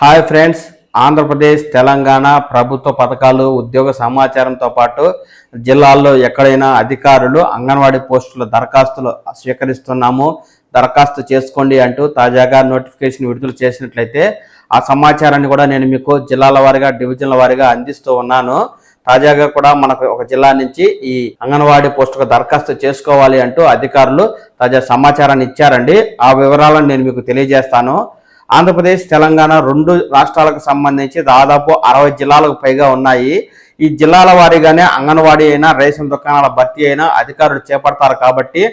Hi friends, Andhra Pradesh Telangana ప్రభుత్వ పథకాలు ఉద్యోగ సమాచారంతో పాటు జిల్లాల్లో ఎక్కడైనా అధికారులు అంగన్వాడీ పోస్టుల దరఖాస్తులు స్వీకరిస్తున్నాము, దరఖాస్తు చేసుకోండి అంటూ తాజాగా నోటిఫికేషన్ విడుదల చేసినట్లయితే ఆ సమాచారాన్ని కూడా నేను మీకు జిల్లాల వారీగా డివిజన్ల వారీగా అందిస్తూ ఉన్నాను. తాజాగా కూడా మనకు ఒక జిల్లా నుంచి ఈ అంగన్వాడీ పోస్టుకు దరఖాస్తు చేసుకోవాలి అంటూ అధికారులు తాజా సమాచారాన్ని ఇచ్చారండి. ఆ వివరాలను నేను మీకు తెలియజేస్తాను. ఆంధ్రప్రదేశ్ తెలంగాణ రెండు రాష్ట్రాలకు సంబంధించి దాదాపు 60 జిల్లాలకు పైగా ఉన్నాయి. ఈ జిల్లాల వారీగానే అంగన్వాడీ అయినా రేషన్ దుకాణాల భర్తీ అయినా అధికారులు చేపడతారు కాబట్టి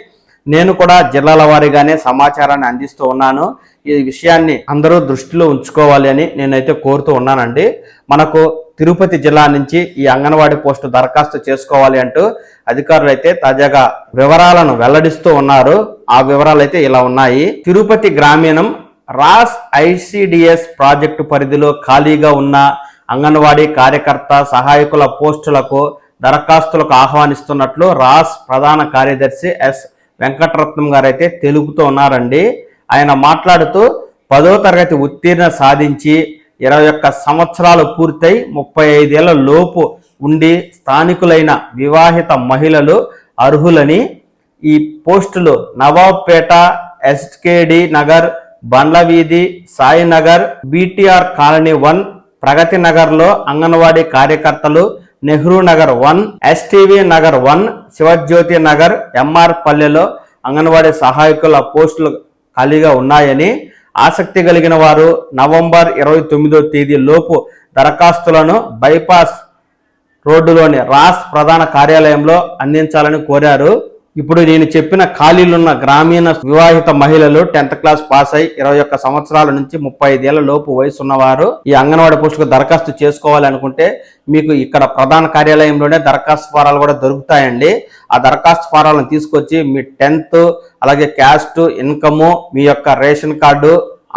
నేను కూడా జిల్లాల వారీగానే సమాచారాన్ని అందిస్తూ ఉన్నాను. ఈ విషయాన్ని అందరూ దృష్టిలో ఉంచుకోవాలి అని నేనైతే కోరుతూ ఉన్నానండి. మనకు తిరుపతి జిల్లా నుంచి ఈ అంగన్వాడీ పోస్టు దరఖాస్తు చేసుకోవాలి అంటూ అధికారులు అయితే తాజాగా వివరాలను వెల్లడిస్తూ ఉన్నారు. ఆ వివరాలు అయితే ఇలా ఉన్నాయి. తిరుపతి గ్రామీణం రాస్ ఐసిడిఎస్ ప్రాజెక్టు పరిధిలో ఖాళీగా ఉన్న అంగన్వాడీ కార్యకర్త సహాయకుల పోస్టులకు దరఖాస్తులకు ఆహ్వానిస్తున్నట్లు రాస్ ప్రధాన కార్యదర్శి ఎస్ వెంకటరత్నం గారు అయితే తెలుపుతూ ఉన్నారండి. ఆయన మాట్లాడుతూ 10వ తరగతి ఉత్తీర్ణ సాధించి 21 సంవత్సరాలు పూర్తయి 35 ఏళ్ల లోపు ఉండి స్థానికులైన వివాహిత మహిళలు అర్హులని, ఈ పోస్టులు Nawabpet, SKD Nagar, Bandlaveedhi, Sainagar, BTR colony 1, Pragati నగర్లో అంగన్వాడీ కార్యకర్తలు, నెహ్రూ నగర్ 1, ఎస్టీవీ నగర్ 1, శివజ్యోతి నగర్, ఎంఆర్ పల్లెలో అంగన్వాడీ సహాయకుల పోస్టులు ఖాళీగా ఉన్నాయని, ఆసక్తి కలిగిన వారు నవంబర్ 29వ తేదీ లోపు దరఖాస్తులను బైపాస్ రోడ్డులోని రాస్ ప్రధాన కార్యాలయంలో అందించాలని కోరారు. ఇప్పుడు నేను చెప్పిన ఖాళీలున్న గ్రామీణ వివాహిత మహిళలు 10th క్లాస్ పాస్ అయి 21 సంవత్సరాల నుంచి 35 ఏళ్ల లోపు వయసు ఉన్నవారు ఈ అంగన్వాడీ పోస్టుకు దరఖాస్తు చేసుకోవాలి అనుకుంటే మీకు ఇక్కడ ప్రధాన కార్యాలయంలోనే దరఖాస్తు ఫారాలు కూడా దొరుకుతాయండి. ఆ దరఖాస్తు ఫారాలను తీసుకొచ్చి మీ 10th అలాగే క్యాస్ట్, ఇన్కము, మీ యొక్క రేషన్ కార్డు,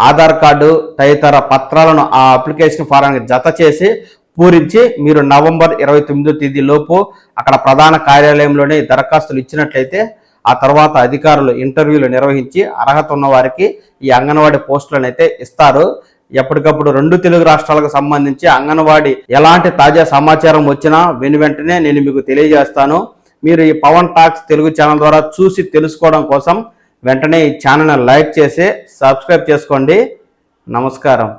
ఆధార్ కార్డు తదితర పత్రాలను ఆ అప్లికేషన్ ఫారానికి జత చేసి పూరించి మీరు నవంబర్ 29వ తేదీ లోపు అక్కడ ప్రధాన కార్యాలయంలోనే దరఖాస్తులు ఇచ్చినట్లయితే ఆ తర్వాత అధికారులు ఇంటర్వ్యూలు నిర్వహించి అర్హత ఉన్న వారికి ఈ అంగన్వాడీ పోస్టులను అయితే ఇస్తారు. ఎప్పటికప్పుడు 2 తెలుగు రాష్ట్రాలకు సంబంధించి అంగన్వాడీ ఎలాంటి తాజా సమాచారం వచ్చినా వెంటనే నేను మీకు తెలియజేస్తాను. మీరు ఈ పవన్ టాక్స్ తెలుగు ఛానల్ ద్వారా చూసి తెలుసుకోవడం కోసం వెంటనే ఈ ఛానల్ని లైక్ చేసి సబ్స్క్రైబ్ చేసుకోండి. నమస్కారం.